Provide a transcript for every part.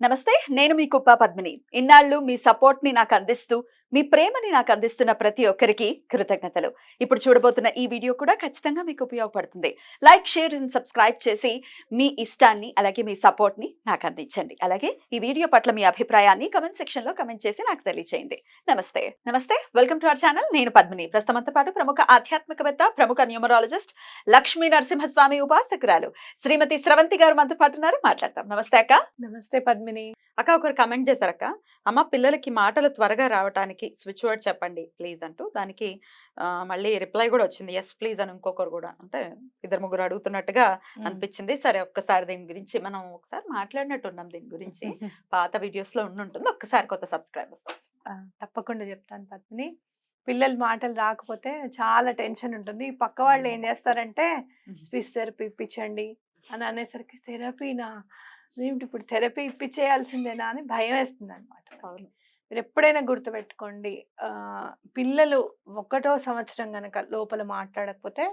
నమస్తే. నేను మీ కుప్ప పద్మిని. ఇన్నాళ్ళు మీ సపోర్ట్‌ని నాకందిస్తూ, మీ ప్రేమని నాకందిస్తున్న ప్రతి ఒక్కరికి కృతజ్ఞతలు. ఇప్పుడు చూడబోతున్న ఈ వీడియో కూడా ఖచ్చితంగా మీకు ఉపయోగపడుతుంది. లైక్, షేర్ అండ్ సబ్స్క్రైబ్ చేసి మీ ఇష్టాన్ని, అలాగే మీ సపోర్ట్‌ని నాకందించండి. అలాగే ఈ వీడియో పట్ల మీ అభిప్రాయాన్ని కామెంట్ సెక్షన్‌లో కామెంట్ చేసి నాకు తెలియజేయండి. నమస్తే. నమస్తే. Welcome to our channel. నేను పద్మిని. ప్రస్తుతంతో పాటు ప్రముఖ ఆధ్యాత్మికవేత్త, ప్రముఖ న్యూమరాలజిస్ట్, లక్ష్మీ నరసింహస్వామి ఉపాసకురాలు శ్రీమతి స్రవంతి గారు మనతో పాటు ఉన్నారు. మాట్లాడతాం. నమస్తే అక్క. నమస్తే పద్మిని. అక్క ఒకరు కమెంట్ చేశారక్క. అమ్మ పిల్లలకి మాటలు త్వరగా రావటానికి స్విచ్ వర్డ్ చెప్పండి ప్లీజ్ అంటూ. దానికి మళ్ళీ రిప్లై కూడా వచ్చింది. యెస్ ప్లీజ్ అని ఇంకొకరు కూడా, అంటే ఇద్దరు ముగ్గురు అడుగుతున్నట్టుగా అనిపించింది. సరే ఒక్కసారి దీని గురించి మనం ఒకసారి మాట్లాడినట్టున్నాం దీని గురించి. పాత వీడియోస్ లో ఉండుంటుంది. ఒక్కసారి కొత్త సబ్స్క్రైబర్స్ తప్పకుండా చెప్తాను పద్మిని. పిల్లల మాటలు రాకపోతే చాలా టెన్షన్ ఉంటుంది. ఈ పక్క వాళ్ళు ఏం చేస్తారంటే స్పీచ్ థెరపీ ఇప్పించండి అని అనేసరికి థెరపీనా, ఏమిటి ఇప్పుడు థెరపీ ఇప్పించేయాల్సిందేనా అని భయం వేస్తుంది అనమాట. మీరు ఎప్పుడైనా గుర్తుపెట్టుకోండి, పిల్లలు 1వ సంవత్సరం గనక లోపల మాట్లాడకపోతే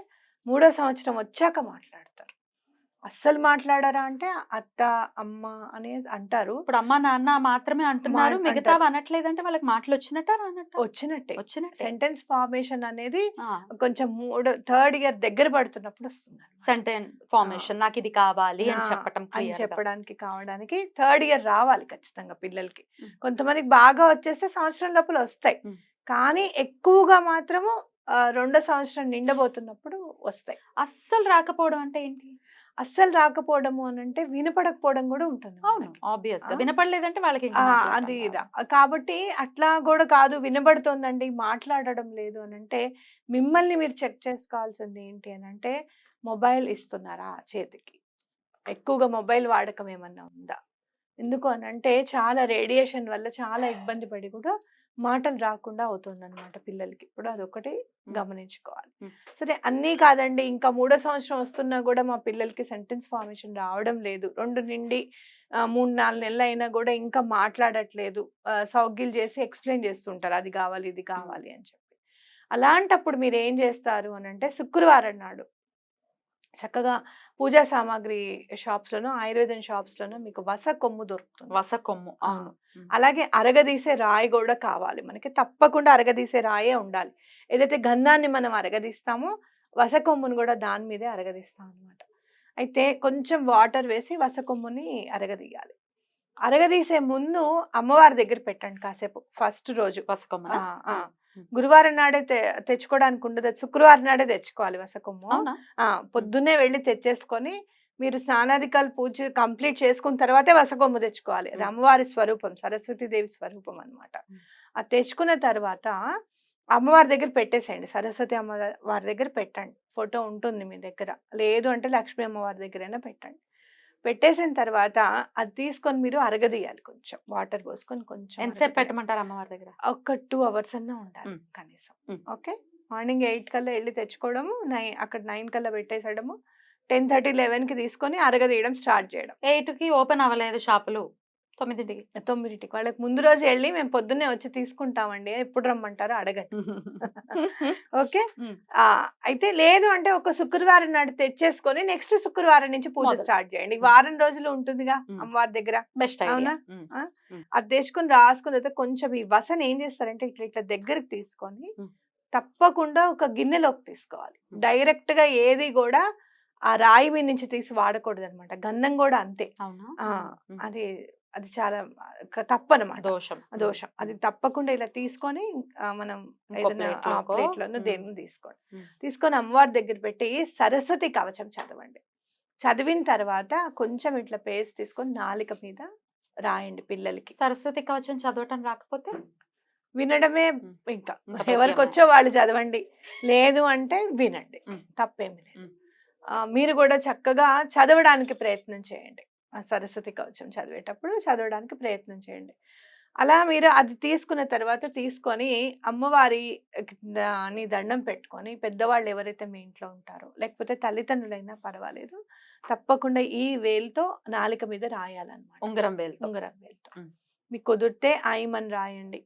3వ సంవత్సరం వచ్చాక మాట్లాడతారు. అస్సలు మాట్లాడారా అంటే అత్త అమ్మ అనేది అంటారు. ఇప్పుడు అమ్మ నాన్న మాత్రమే అంటున్నారు, మిగతా అనట్లేదంటే వాళ్ళకి మాటలు వచ్చినట్ట వచ్చినట్టే. వచ్చినట్టే. సెంటెన్స్ ఫార్మేషన్ అనేది కొంచెం 3rd ఇయర్ దగ్గర పడుతున్నప్పుడు వస్తుంది. సెంటెన్స్ ఫార్మేషన్ నాకు ఇది కావాలి అని చెప్పడానికి కావడానికి 3rd ఇయర్ రావాలి ఖచ్చితంగా పిల్లలకి. కొంతమందికి బాగా వచ్చేస్తే సంవత్సరం లోపల వస్తాయి, కానీ ఎక్కువగా మాత్రము 2వ సంవత్సరం నిండబోతున్నప్పుడు వస్తాయి. అస్సలు రాకపోవడం అంటే ఏంటి? అస్సలు రాకపోవడము అని అంటే వినపడకపోవడం కూడా ఉంటుంది. ఆబ్వియస్ గా వినపడలేదంటే వాళ్ళకి అది కాబట్టి అట్లా కూడా కాదు, వినబడుతోందండి మాట్లాడడం లేదు అని అంటే మిమ్మల్ని మీరు చెక్ చేసుకోవాల్సింది ఏంటి అని అంటే, మొబైల్ ఇస్తున్నారా చేతికి, ఎక్కువగా మొబైల్ వాడకం ఏమన్నా ఉందా, ఎందుకు అని అంటే చాలా రేడియేషన్ వల్ల చాలా ఇబ్బంది పడి కూడా మాటలు రాకుండా అవుతుంది అనమాట పిల్లలకి. ఇప్పుడు అదొకటి గమనించుకోవాలి. సరే అన్నీ కాదండి, ఇంకా 3వ సంవత్సరం వస్తున్నా కూడా మా పిల్లలకి సెంటెన్స్ ఫార్మేషన్ రావడం లేదు, 2 నుండి 3-4 నెలలు అయినా కూడా ఇంకా మాట్లాడట్లేదు, సౌగ్గిలు చేసి ఎక్స్ప్లెయిన్ చేస్తుంటారు అది కావాలి ఇది కావాలి అని చెప్పి. అలాంటప్పుడు మీరు ఏం చేస్తారు అని అంటే, శుక్రవారం నాడు చక్కగా పూజా సామాగ్రి షాప్స్ లోనో ఆయుర్వేదం షాప్స్ లోనో మీకు వస కొమ్ము దొరుకుతుంది. వస కొమ్ము, అలాగే అరగదీసే రాయి కూడా కావాలి మనకి. తప్పకుండా అరగదీసే రాయే ఉండాలి. ఏదైతే గంధాన్ని మనం అరగదీస్తామో వస కొమ్మును కూడా దాని మీదే అరగదీస్తాం అనమాట. అయితే కొంచెం వాటర్ వేసి వస కొమ్ముని అరగదీయాలి. అరగదీసే ముందు అమ్మవారి దగ్గర పెట్టండి కాసేపు. ఫస్ట్ రోజు వస కొమ్ము గురువారం నాడే తెచ్చుకోవడానికి ఉండదు, శుక్రవారం నాడే తెచ్చుకోవాలి వసకొమ్ము. పొద్దున్నే వెళ్ళి తెచ్చేసుకొని మీరు స్నానాధికాలు పూజ కంప్లీట్ చేసుకున్న తర్వాతే వసకొమ్ము తెచ్చుకోవాలి. అది అమ్మవారి స్వరూపం, సరస్వతీదేవి స్వరూపం అనమాట. అది తెచ్చుకున్న తర్వాత అమ్మవారి దగ్గర పెట్టేసేయండి. సరస్వతి అమ్మవారి దగ్గర పెట్టండి. ఫోటో ఉంటుంది మీ దగ్గర, లేదు అంటే లక్ష్మీ అమ్మవారి దగ్గరైనా పెట్టండి. పెట్టేసిన తర్వాత అది తీసుకొని మీరు అరగదీయాలి. కొంచెం వాటర్ పోసుకొని కొంచెం. ఎంతసేపు పెట్టమంటారు అమ్మవారి దగ్గర? ఒక 2 hours అన్నా ఉండాలి కనీసం. ఓకే, మార్నింగ్ 8 కల్లా వెళ్ళి తెచ్చుకోవడము, అక్కడ 9 కల్లా పెట్టేసడము, 10:30, 11కి తీసుకొని అరగదీయడం స్టార్ట్ చేయడం. 8కి ఓపెన్ అవ్వలేదు షాపులు, 9కి వాళ్ళకి ముందు రోజు వెళ్ళి మేము పొద్దున్నే వచ్చి తీసుకుంటామండి, ఎప్పుడు రమ్మంటారో అడగండి. ఓకే, అయితే లేదు అంటే ఒక శుక్రవారం నాడు తెచ్చేసుకొని నెక్స్ట్ శుక్రవారం నుంచి పూజ స్టార్ట్ చేయండి. వారం రోజులు ఉంటుందిగా అమ్మవారి దగ్గర, అవునా? అది తెచ్చుకొని రాసుకున్న తర్వాత కొంచెం ఈ వసన ఏం చేస్తారంటే ఇట్లా ఇట్లా దగ్గరికి తీసుకొని తప్పకుండా ఒక గిన్నెలోకి తీసుకోవాలి. డైరెక్ట్ గా ఏది కూడా ఆ రాయి మీద నుంచి తీసి వాడకూడదు అనమాట. గంధం కూడా అంతే. అది అది చాలా తప్పనమాట, దోషం. అది తప్పకుండా ఇలా తీసుకొని మనం ఏదైనా ప్లేట్లోనూ దేని తీసుకొని అమ్మవారి దగ్గర పెట్టి సరస్వతి కవచం చదవండి. చదివిన తర్వాత కొంచెం ఇట్లా పేస్ట్ తీసుకొని నాలిక మీద రాయండి పిల్లలకి. సరస్వతి కవచం చదవటం రాకపోతే వినడమే, ఇంకా ఎవరికి వచ్చో వాళ్ళు చదవండి, లేదు అంటే వినండి, తప్పేమి లేదు. మీరు కూడా చక్కగా చదవడానికి ప్రయత్నం చేయండి. ఆ సరస్వతి కవచం చదివేటప్పుడు చదవడానికి ప్రయత్నం చేయండి. అలా మీరు అది తీసుకున్న తర్వాత తీసుకొని అమ్మవారి దండం పెట్టుకొని, పెద్దవాళ్ళు ఎవరైతే మీ ఇంట్లో ఉంటారో లేకపోతే తల్లిదండ్రులైనా పర్వాలేదు, తప్పకుండా ఈ వేలుతో నాలిక మీద రాయాలన్నమాట. ఉంగరం వేలుతో మీకు కుదిరితే ఐమని రాయండి,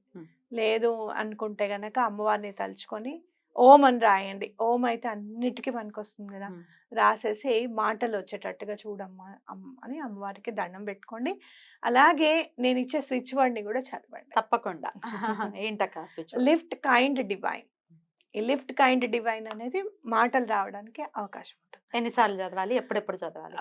లేదు అనుకుంటే గనక అమ్మవారిని తలుచుకొని ఓం అని రాయండి. ఓం అయితే అన్నిటికీ పనికొస్తుంది కదా! ఉమ్. రాసేసి మాటలు వచ్చేటట్టుగా చూడమ్మా అని అమ్మవారికి దండం పెట్టుకోండి. అలాగే నేనిచ్చే స్విచ్ వర్డ్‌ని కూడా చదవండి. తప్పకుండా. ఏంటక్క స్విచ్? Lift kind divine. ఈ లిఫ్ట్ కైండ్ డివైన్ అనేది మాటలు రావడానికి అవకాశం ఉంటుంది. ఎన్నిసార్లు చదవాలి, ఎప్పుడెప్పుడు చదవాలి?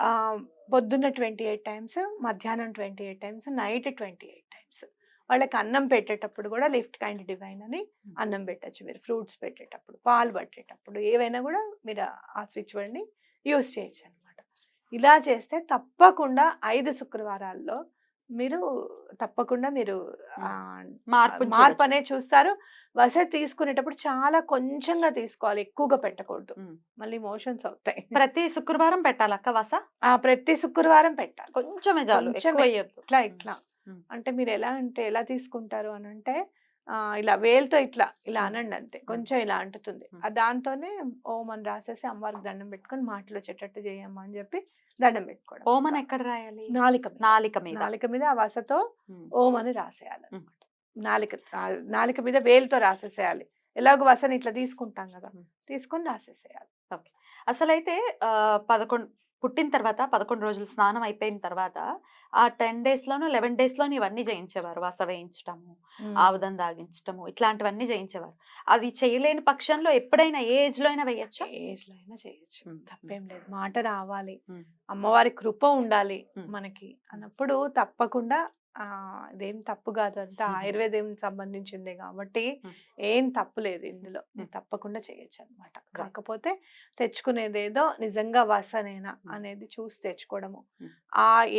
పొద్దున్న 28 టైమ్స్, మధ్యాహ్నం 28 టైమ్స్, నైట్ 28 టైమ్స్. వాళ్ళకి అన్నం పెట్టేటప్పుడు కూడా లిఫ్ట్ కైండ్ డివైన్ అని అన్నం పెట్టచ్చు మీరు. ఫ్రూట్స్ పెట్టేటప్పుడు, పాలు పట్టేటప్పుడు, ఏవైనా కూడా మీరు ఆ స్విచ్ వర్డ్‌ని యూజ్ చేయొచ్చు అనమాట. ఇలా చేస్తే తప్పకుండా 5 శుక్రవారాల్లో మీరు తప్పకుండా మీరు మార్పు మార్పు అనేది చూస్తారు. వసతి తీసుకునేటప్పుడు చాలా కొంచెంగా తీసుకోవాలి, ఎక్కువగా పెట్టకూడదు. మళ్ళీ మోషన్స్ అవుతాయి. ప్రతి శుక్రవారం పెట్టాలక్క వస? ప్రతి శుక్రవారం పెట్టాలి. కొంచెమే చాలు, కొంచెమే. ఎక్కువ వేయొద్దు. ఇట్లా అంటే మీరు ఎలా తీసుకుంటారు అని అంటే ఇలా వేలుతో ఇలా అనండి అంతే, కొంచెం ఇలా అంటుతుంది. దాంతోనే ఓం అని రాసేసి అమ్మవారికి దండం పెట్టుకొని మాటలు వచ్చేటట్టు చేయమ్మా అని చెప్పి దండం పెట్టుకోవడం. ఓం అని ఎక్కడ రాయాలి? నాలిక మీద ఆ వసతో ఓం అని రాసేయాలి అనమాట. నాలిక మీద వేలుతో రాసేసేయాలి. ఎలాగో వసని ఇట్లా తీసుకుంటాం కదా, తీసుకొని రాసేసేయాలి. అసలైతే 11 పుట్టిన తర్వాత 11 రోజులు స్నానం అయిపోయిన తర్వాత ఆ 10 days లోనో 11 days లోనో ఇవన్నీ చేయించేవారు. వస వేయించటము, ఆవుదం దాగించటము, ఇట్లాంటివన్నీ చేయించేవారు. అది చేయలేని పక్షంలో ఎప్పుడైనా ఏ ఏజ్ లో అయినా వేయచ్చా? ఏజ్ లో అయినా చేయొచ్చు, తప్పేం లేదు. మాట రావాలి, అమ్మవారి కృప ఉండాలి మనకి అన్నప్పుడు తప్పకుండా ఇదేం తప్పు కాదు, అంతా ఆయుర్వేదం సంబంధించిందే కాబట్టి ఏం తప్పు లేదు ఇందులో. తప్పకుండా చేయొచ్చు అనమాట. కాకపోతే తెచ్చుకునేదేదో నిజంగా వసనేనా అనేది చూసి తెచ్చుకోవడము.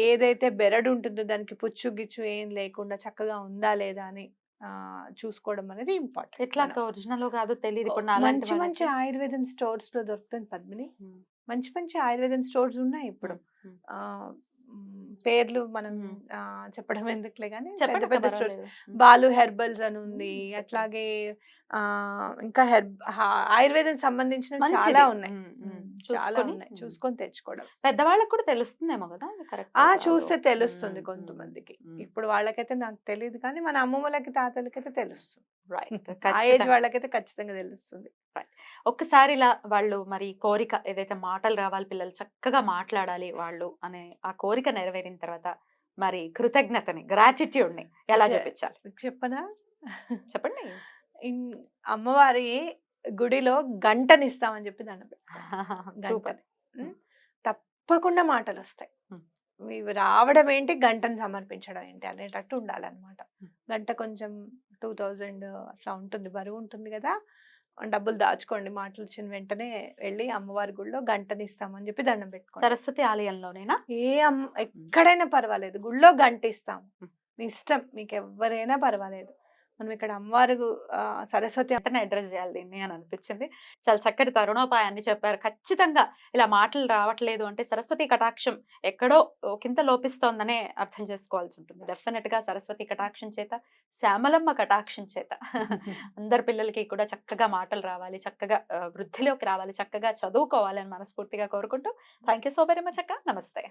ఏదైతే బెరడు ఉంటుందో దానికి పుచ్చు గిచ్చు ఏం లేకుండా చక్కగా ఉందా లేదా అని చూసుకోవడం అనేది ఇంపార్టెంట్. ఎట్లా ఒరిజినల్ కాదు తెలియదు. మంచి మంచి ఆయుర్వేదం స్టోర్స్ లో దొరుకుతుంది పద్మిని. మంచి మంచి ఆయుర్వేదం స్టోర్స్ ఉన్నాయి ఇప్పుడు. పేర్లు మనం చెప్పడం ఎందుకులే కానీ పెద్ద పెద్ద స్టోర్స్, బాలు హెర్బల్స్ అని ఉంది, అట్లాగే ఇంకా ఆయుర్వేదం సంబంధించిన చాలా ఉన్నాయి. చాలా ఉన్నాయి, చూసుకొని తెచ్చుకోవడం. పెద్దవాళ్ళకి కూడా తెలుస్తుందేమో కదా, చూస్తే తెలుస్తుంది కొంతమందికి. ఇప్పుడు వాళ్ళకైతే నాకు తెలియదు కానీ మన అమ్మమ్మలకి తాతలకైతే తెలుస్తుంది. ఆ ఏజ్ వాళ్ళకైతే ఖచ్చితంగా తెలుస్తుంది. ఒక్కసారి ఇలా వాళ్ళు మరి కోరిక ఏదైతే మాటలు రావాలి, పిల్లలు చక్కగా మాట్లాడాలి వాళ్ళు అనే ఆ కోరిక నెరవేరిన తర్వాత మరి కృతజ్ఞతని, గ్రాటిట్యూడ్ ని ఎలా చూపించాలి చెప్పనా? చెప్పండి. అమ్మవారి గుడిలో గంటనిస్తామని చెప్పి దండం సూపర్. తప్పకుండా మాటలు వస్తాయి. ఇవి రావడం ఏంటి, గంటను సమర్పించడం ఏంటి అనేటట్టు ఉండాలన్నమాట. గంట కొంచెం 2000 అట్లా ఉంటుంది, బరువు ఉంటుంది కదా. డబ్బులు దాచుకోండి, మాటలు వచ్చిన వెంటనే వెళ్ళి అమ్మవారి గుడిలో గంటనిస్తామని చెప్పి దండం పెట్టుకోండి. సరస్వతి ఆలయంలోనేనా? ఎక్కడైనా పర్వాలేదు, గుడిలో గంట ఇస్తాము. మీ ఇష్టం, మీకు ఎవరైనా పర్వాలేదు. మనం ఇక్కడ అమ్మవారు సరస్వతి అంటే అడ్రస్ చేయాలి దీన్ని అని అనిపించింది. చాలా చక్కటి తరుణోపాయాన్ని చెప్పారు. ఖచ్చితంగా ఇలా మాటలు రావట్లేదు అంటే సరస్వతి కటాక్షం ఎక్కడో కింద లోపిస్తోందనే అర్థం చేసుకోవాల్సి ఉంటుంది. డెఫినెట్ గా సరస్వతి కటాక్షం చేత, శ్యామలమ్మ కటాక్షం చేత అందరి పిల్లలకి కూడా చక్కగా మాటలు రావాలి, చక్కగా వృద్ధిలోకి రావాలి, చక్కగా చదువుకోవాలి అని మనస్ఫూర్తిగా కోరుకుంటూ thank you so very much అక్క. నమస్తే.